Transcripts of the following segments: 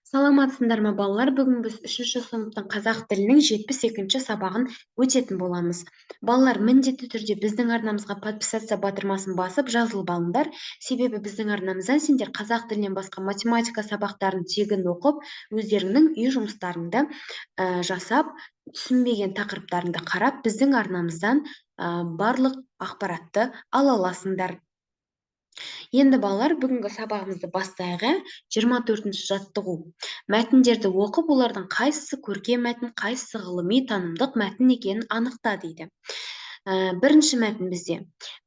Саламатсыздар ма балалар? Бүгін біз 3-ші сыныптың қазақ тілінің 72-ші сабағын өтетін боламыз. Балалар, міндетті түрде біздің арнамызға подписаться батырмасын басып жазылып алыңдар. Себебі біздің арнамыздан сендер қазақ тілінен басқа математика сабақтарын тегін оқып, өздеріңнің үй жұмыстарыңды жасап, түсінбеген тақырыптарыңды қарап, біздің арнамыздан барлық ақпаратты ала аласыңдар. Енді балалар, бүгінгі сабағымызды бастайық. 24-ші жаттығу. Мәтіндерді оқып, олардың қайсысы көркем мәтін, қайсысы ғылыми танымдық мәтін екенін анықта дейді. Бірінші мәтін бізде.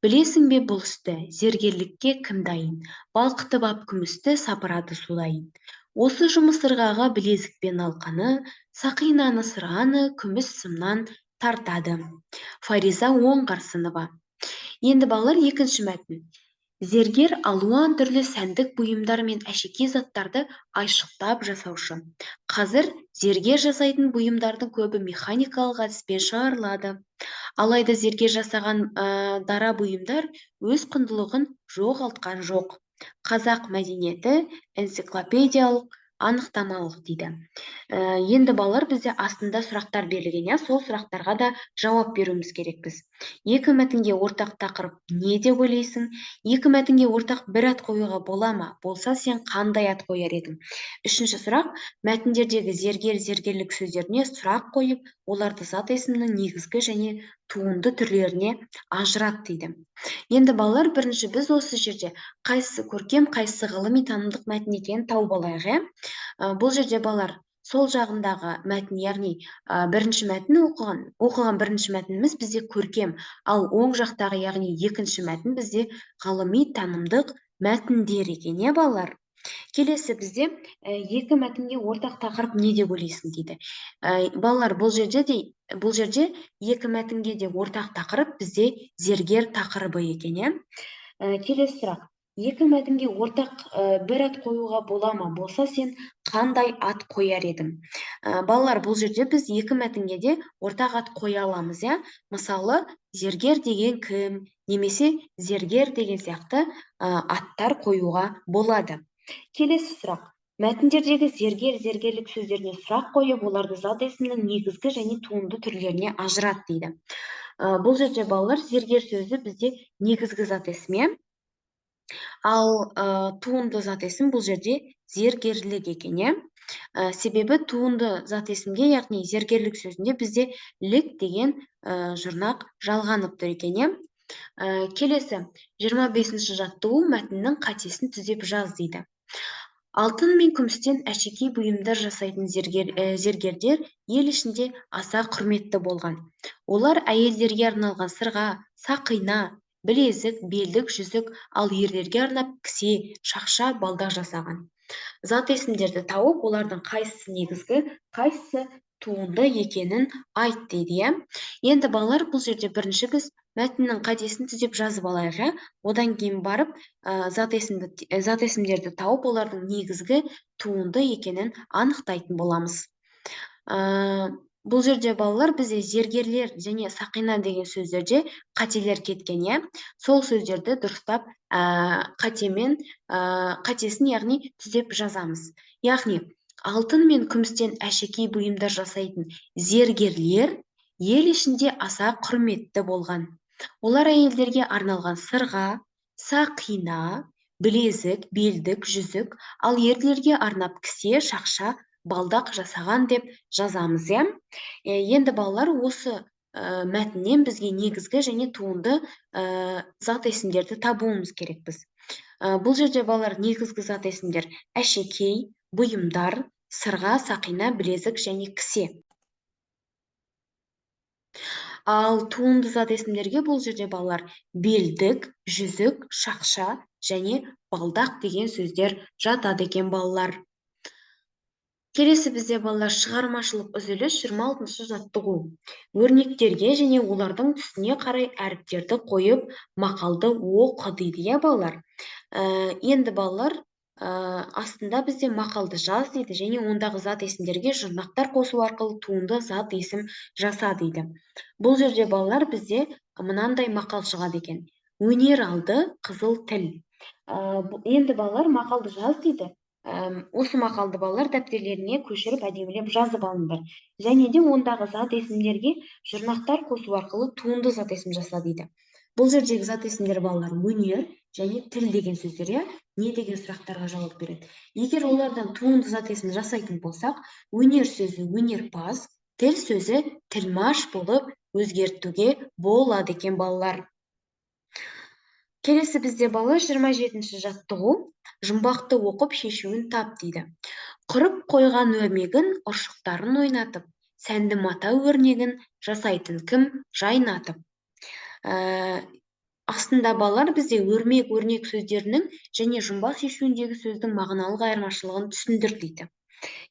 Білесің бе бұл істі, зергерлікке кім дайын? Балқытып ап күмісті сапырады судайын. Осы жұмыс ырғаға білезік пен алқаны, сақинаны сырғаны күміс сымнан тартады. Фариза Оңғарсынова. Енді балалар, екінші мәтін. Зергер алуан түрлі сәндік бұйымдар мен әшекей заттарды айшықтап жасаушы. Қазір зергер жасайтын бұйымдардың көбі механикалық әдіспен шығарылады. Алайда зергер жасаған дара бұйымдар өз құндылығын жоғалтқан жоқ. Қазақ мәдениеті энциклопедиялық анықтамалық дейді. Енді балалар, бізде астында сұрақтар берілген, сол сұрақтарға да жауап беруіміз керекпіз. Екі мәтінге ортақ тақырып не деп ойлайсың? Екі мәтінге ортақ бір ат қоюға бола ма? Болса, сен қандай ат қояр едің? Үшінші сұрақ, мәтіндердегі зергер, зергерлік сөздеріне сұрақ қойып, оларды зат есімнің негізгі және туынды түрлеріне ажырат дейді. Енді балалар, бірінші біз осы жерде қайсысы көркем, қайсысы ғылыми танымдық мәтін екенін тауып алайық. Бұл жерде балалар, сол жағындағы мәтін, яғни бірінші мәтін оқыған бірінші мәтініміз бізде көркем, ал оң жақтағы, яғни екінші мәтін бізде ғылыми танымдық мәтіндер екен, балалар. Келесі бізде екі мәтінге ортақ тақырып не деп ойлайсың дейді. Балалар, бұл жерде екі мәтінге де ортақ тақырып бізде зергер тақырыбы екен. Келесі сұрақ. Екі мәтінге ортақ бір ат қоюға бола ма? Болса, сен қандай ат қояр едің? Балалар, бұл жерде біз екі мәтінге де ортақ ат қоя аламыз. Мысалы, зергер деген кім, немесе зергер деген сияқты аттар қоюға болады. Келесі сұрақ. Мәтіндердегі зергер, зергерлік сөздеріне сұрақ қойып, оларды зат есімнің негізгі және туынды түрлеріне ажырат дейді. Бұл жерде балалар, зергер сөзі бізде негізгі зат есім, ал туынды зат есім бұл жерде зергерлік екен. Себебі туынды зат есімге, яғни зергерлік сөзінде бізде лік деген жұрнақ жалғанып тұр екен. Келесі, 25-ші жаттығу, мәтіннің қатесін түзеп жаз дейді. Алтын мен күмістен әшекей бұйымдар жасайтын зергерлер ел ішінде аса құрметті болған. Олар әйелдерге арналған сырға, сақина, білезік, белдік, жүзік, ал ерлерге арнап кісе, шақша, балдақ жасаған. Зат есімдерді тауып, олардың қайсысы негізгі, қайсысы туынды екенін айт дейді. Енді балалар, бұл жерде бірінші біз мәтіннің қатесін түзеп жазып алайық. Одан кейін барып зат есімдерді тауып, олардың негізгі туынды екенін анықтайтын боламыз. Бұл жерде балалар, бізде зергерлер және сақина деген сөздерде қателер кеткен. Сол сөздерді дұрыстап қатесін, яғни түзеп жазамыз. Яғни, алтын мен күмістен әшекей бұйымдар жасайтын зергерлер ел ішінде аса құрметті болған. Олар әйелдерге арналған сырға, сақина, білезік, белдік, жүзік, ал ерлерге арнап кісе, шақша, балдақ жасаған деп жазамыз. Енді балалар, осы мәтіннен бізге негізгі және туынды зат есімдерді табуымыз керекпіз. Бұл жерде балалар, негізгі зат есімдер әшекей, бұйымдар, сырға, сақина, білезік және кісе. Ал туынды зат есімдерге бұл жерде балалар белдік, жүзік, шақша және балдақ деген сөздер жатады екен балалар. Келесі бізде балалар шығармашылық үзіліс 26-шы жаттығу. Өрнектерге және олардың түсіне қарай әріптерді қойып, мақалды оқы дейді, балалар. Енді балалар, астында бізде мақалды жаз дейді, және ондағы зат есімдерге жұрнақтар қосу арқылы туынды зат есім жаса дейді. Бұл жерде балалар, бізде мынандай мақал шығады екен. Өнер алды қызыл тіл. Енді балалар, мақалды жаз дейді. Осы мақалды балалар дәптерлеріне көшіріп әдемілеп жазып алыңдар. Және де ондағы зат есімдерге жұрнақтар қосу арқылы туынды зат есім жаса дейді. Бұл жердегі зат есімдер балалар өнер және тіл деген сөздер, иә, не деген сұрақтарға жауап береді. Егер олардан туынды зат есім жасайтын болсақ, өнер сөзі өнерпаз, тіл сөзі тілмаш болып өзгертуге болады екен балалар. Келесі бізде балалар 27-ші жаттығу. Жұмбақты оқып шешуін тап дейді. Құрып қойған өрмегін ұршықтарын ойнатып, сәнді мата өрнегін жасайтын кім жайнатып. Астында балалар бізде өрмек, өрнек сөздерінің және жұмбақ шешуіндегі сөздің мағыналық айырмашылығын түсіндір дейді.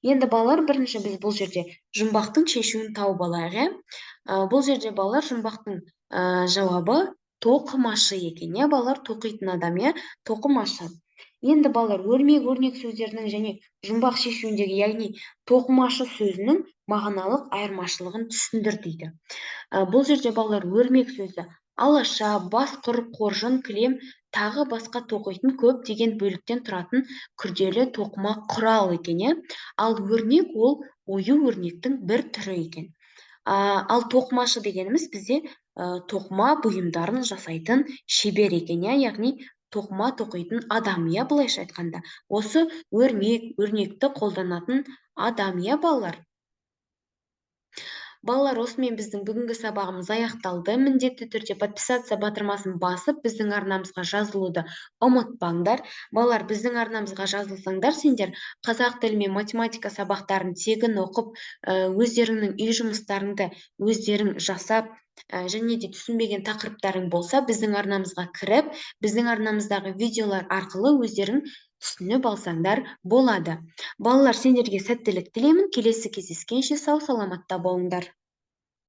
Енді балалар, бірінші біз бұл жерде жұмбақтың шешуін тауып алайық. Бұл жерде балалар жұмбақтың жауабы тоқымашы екен. Балалар тоқитын адам, тоқымашы. Енді балалар өрмек, өрнек сөздерінің және жұмбақ шешуіндегі, яғни тоқымашы сөзінің мағыналық айырмашылығын түсіндір дейді. Бұл жерде балалар өрмек сөзі алаша, басқұр, қоржын, кілем, тағы басқа тоқитын көп деген бөліктен тұратын күрделі тоқыма құрал екен. Ал өрнек ол ою өрнектің бір түрі екен. Ал тоқымашы дегеніміз бізде тоқыма бұйымдарын жасайтын шебер екен, яғни тоқыма тоқитын адам, былайша айтқанда. Осы өрмек, өрнекті қолданатын адам, балалар. Балалар, осымен біздің бүгінгі сабағымыз аяқталды. Міндетті түрде подписаться батырмасын басып, біздің арнамызға жазылуды ұмытпаңдар. Балалар, біздің арнамызға жазылсаңдар, сендер қазақ тілі мен математика сабақтарын тегін оқып, өздеріңнің үй жұмыстарыңды өздерің жасап, және де түсінбеген тақырыптарың болса, біздің арнамызға кіріп, біздің арнамыздағы видеолар арқылы өздерің түсініп алсаңдар болады. Балалар, сендерге сәттілік тілеймін. Келесі кездескенше сау саламатта болыңдар.